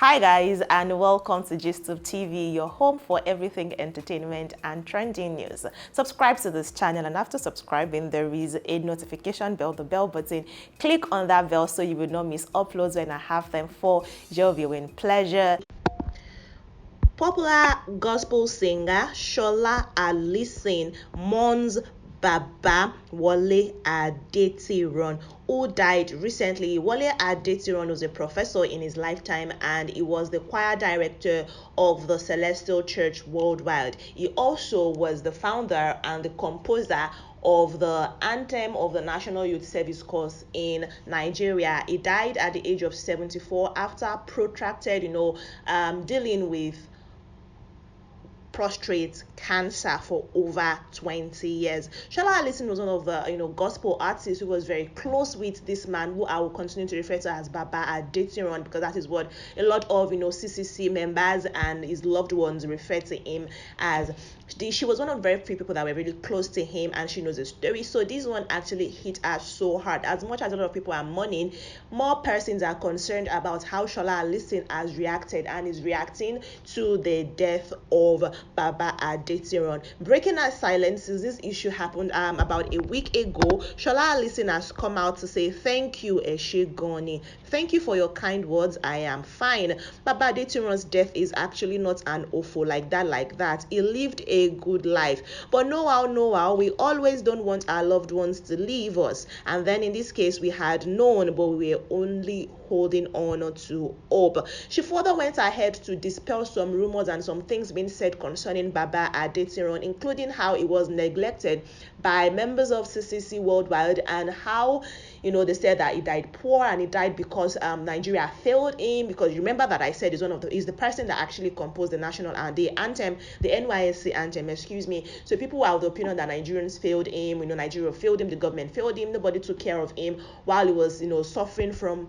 Hi guys, and welcome to GISTUBE TV, your home for everything entertainment and trending news. Subscribe to this channel, and after subscribing there is a notification bell, the bell button. Click on that bell so you will not miss uploads when I have them for your viewing pleasure. Popular gospel singer SOLA ALLYSON mourns Baba WOLE ADETIRAN, who died recently. WOLE ADETIRAN was a professor in his lifetime, and he was the choir director of the Celestial Church worldwide. He also was the founder and the composer of the anthem of the National Youth Service Corps in Nigeria. He died at the age of 74 after protracted, dealing with prostate cancer for over 20 years. SOLA ALLYSON was one of the gospel artists who was very close with this man, who I will continue to refer to as Baba ADETIRAN, because that is what a lot of CCC members and his loved ones refer to him as. She was one of the very few people that were really close to him, and she knows the story. So this one actually hit her so hard. As much as a lot of people are mourning, more persons are concerned about how SOLA ALLYSON has reacted and is reacting to the death of Baba ADETIRAN. Breaking her silence since this issue happened about a week ago, SOLA ALLYSON has come out to say, "Thank you, Eshegoni. Thank you for your kind words. I am fine. Baba ADETIRAN's death is actually not an awful like that. He lived a good life. But no how, we always don't want our loved ones to leave us. And then in this case, we had known, but we were only holding on to hope." She further went ahead to dispel some rumors and some things being said concerning Baba ADETIRAN, including how he was neglected by members of CCC worldwide, and how they said that he died poor, and he died because Nigeria failed him. Because you remember that I said he's the person that actually composed the national anthem, the NYSC anthem, excuse me. So people are of the opinion that Nigerians failed him. Nigeria failed him, the government failed him, nobody took care of him while he was suffering from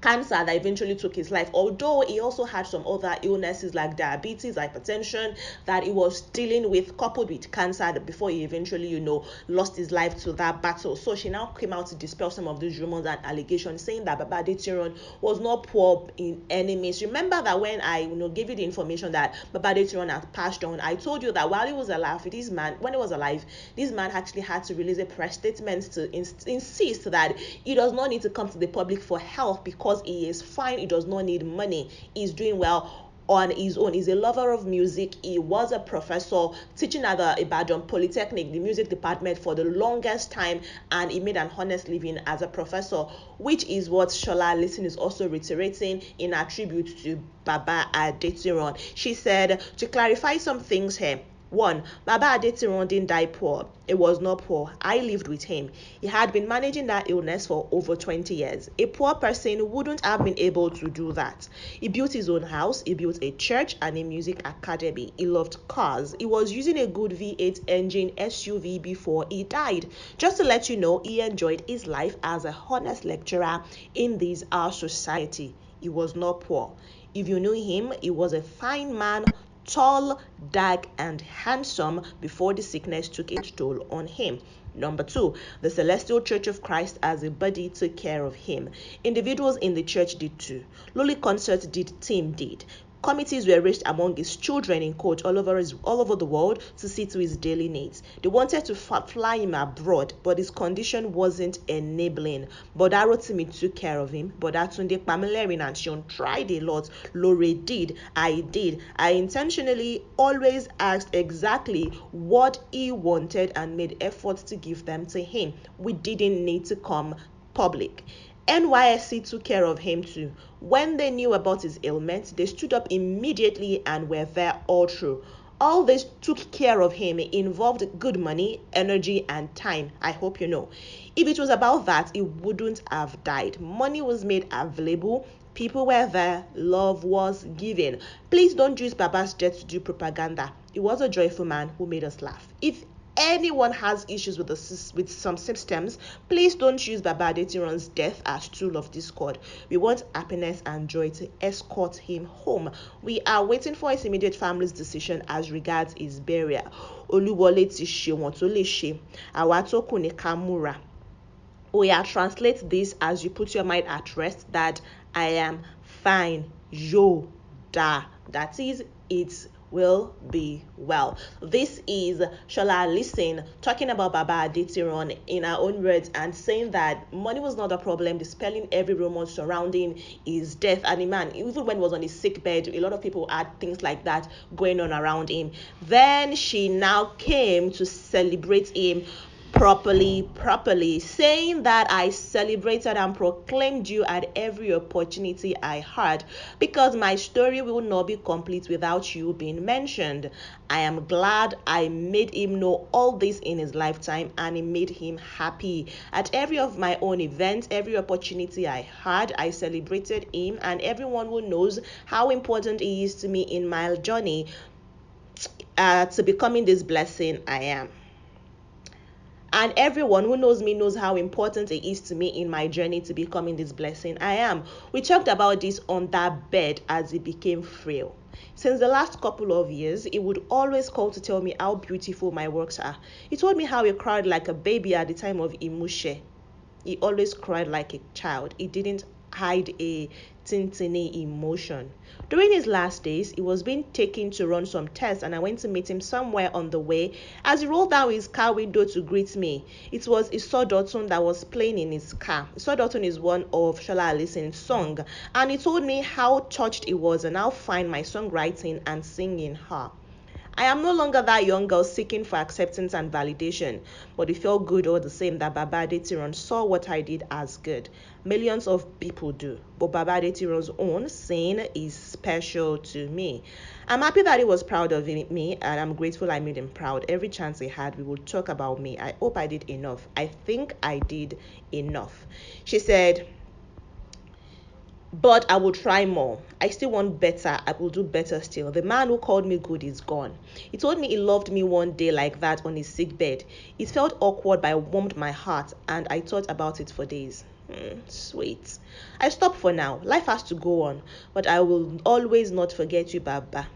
cancer that eventually took his life, although he also had some other illnesses like diabetes, hypertension that he was dealing with, coupled with cancer, before he eventually lost his life to that battle. So she now came out to dispel some of these rumors and allegations, saying that Baba ADETIRAN was not poor in any means. Remember that when I gave you the information that Baba ADETIRAN had passed on, I told you that while he was alive, this man actually had to release a press statement to insist that he does not need to come to the public for help, because he is fine. He does not need money. He's doing well on his own. He's a lover of music. He was a professor teaching at the IBADAN Polytechnic, the music department, for the longest time, and he made an honest living as a professor, which is what SOLA ALLYSON is also reiterating in her tribute to Baba ADETIRAN. She said, to clarify some things here: 1. Baba ADETIRAN didn't die poor. He was not poor. I lived with him. He had been managing that illness for over 20 years. A poor person wouldn't have been able to do that. He built his own house. He built a church and a music academy. He loved cars. He was using a good V8 engine SUV before he died. Just to let you know, he enjoyed his life as a honest lecturer in this our society. He was not poor. If you knew him, he was a fine man, tall, dark, and handsome, before the sickness took its toll on him. Number 2, the Celestial Church of Christ as a body took care of him. Individuals in the church did too. Lowly Concert team did. Committees were raised among his children in court all over the world to see to his daily needs. They wanted to fly him abroad, but his condition wasn't enabling. Boda Rotimi took care of him. Boda Tunde, Pamelerin, and Sean tried a lot. Lore did. I did. I intentionally always asked exactly what he wanted and made efforts to give them to him. We didn't need to come public. NYSC took care of him too. When they knew about his ailment, they stood up immediately and were there all through. All this took care of him. It involved good money, energy, and time. I hope you know. If it was about that, he wouldn't have died. Money was made available. People were there. Love was given. Please don't use Baba's death to do propaganda. He was a joyful man who made us laugh. If anyone has issues with some systems, please don't use Baba ADETIRAN's death as tool of discord. We want happiness and joy to escort him home. We are waiting for his immediate family's decision as regards his burial. Oluwole ti ṣe wọ́n tó lè ṣe. Àwa tó kù ní ká múra. Translate this as you put your mind at rest that I am fine. Yoda. That is, it will be well. This is Shola ALLYSON talking about Baba Adetiran in our own words and saying that money was not a problem, dispelling every rumor surrounding his death. And the man, even when he was on his sick bed, a lot of people had things like that going on around him. Then she now came to celebrate him properly, saying that I celebrated and proclaimed you at every opportunity I had, because my story will not be complete without you being mentioned. I am glad I made him know all this in his lifetime, and it made him happy. At every of my own events, every opportunity I had, I celebrated him, and everyone who knows how important he is to me in my journey to becoming this blessing I am. And everyone who knows me knows how important it is to me in my journey to becoming this blessing I am. We talked about this on that bed as he became frail. Since the last couple of years, he would always call to tell me how beautiful my works are. He told me how he cried like a baby at the time of Imushe. He always cried like a child. He didn't hide a tintiny emotion. During his last days, he was being taken to run some tests, and I went to meet him somewhere on the way. As he rolled down his car window to greet me, it was Isodotun that was playing in his car. Isodotun is one of Shola ALLYSON's song, and he told me how touched he was and how fine my songwriting and singing are. I am no longer that young girl seeking for acceptance and validation, but it felt good all the same that Baba Adetiran saw what I did as good. Millions of people do, but Baba Adetiran's own saying is special to me. I'm happy that he was proud of me, and I'm grateful I made him proud. Every chance he had, we would talk about me. I hope I did enough. I think I did enough. She said, but I will try more. I still want better. I will do better still. The man who called me good is gone. He told me he loved me one day like that on his sick bed. It felt awkward, but it warmed my heart, and I thought about it for days. Sweet. I stop for now. Life has to go on, but I will always not forget you, Baba.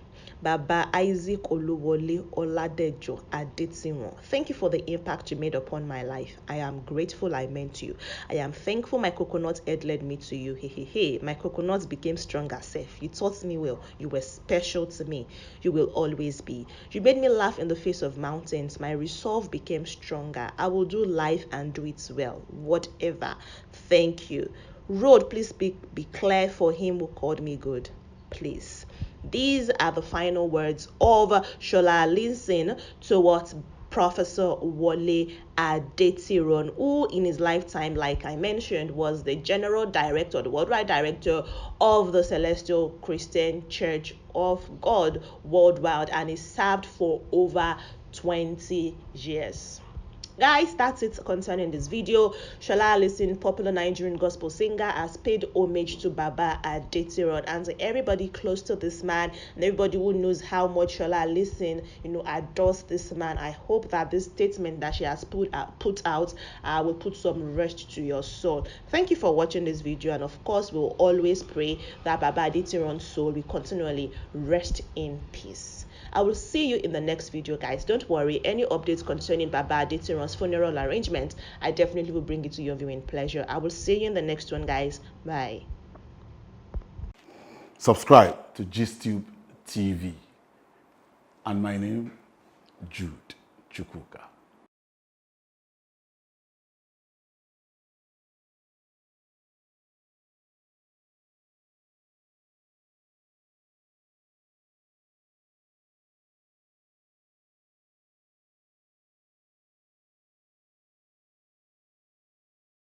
Baba Isaac Oluwole Oladejo Adetiran. Thank you for the impact you made upon my life. I am grateful I met you. I am thankful my coconut head led me to you. Hey. My coconut became stronger self. You taught me well. You were special to me. You will always be. You made me laugh in the face of mountains. My resolve became stronger. I will do life and do it well. Whatever. Thank you. Road, please be clear for him who called me good. Please. These are the final words of Shola ALLYSON towards Professor WOLE Adetiran, who in his lifetime, like I mentioned, was the general director, the worldwide director of the Celestial Christian Church of God worldwide, and he served for over 20 years. Guys, that's it concerning this video. Shola ALLYSON, popular Nigerian gospel singer, has paid homage to Baba Adetiran, and to everybody close to this man and everybody who knows how much Shola ALLYSON, adores this man. I hope that this statement that she has put out will put some rest to your soul. Thank you for watching this video, and of course, we'll always pray that Baba Adetiran's soul will continually rest in peace. I will see you in the next video, guys. Don't worry, any updates concerning Baba Adetiran's funeral arrangement, I definitely will bring it to your viewing pleasure. I will see you in the next one, guys. Bye. Subscribe to GISTUBE TV. And my name, Jude Chukwuka.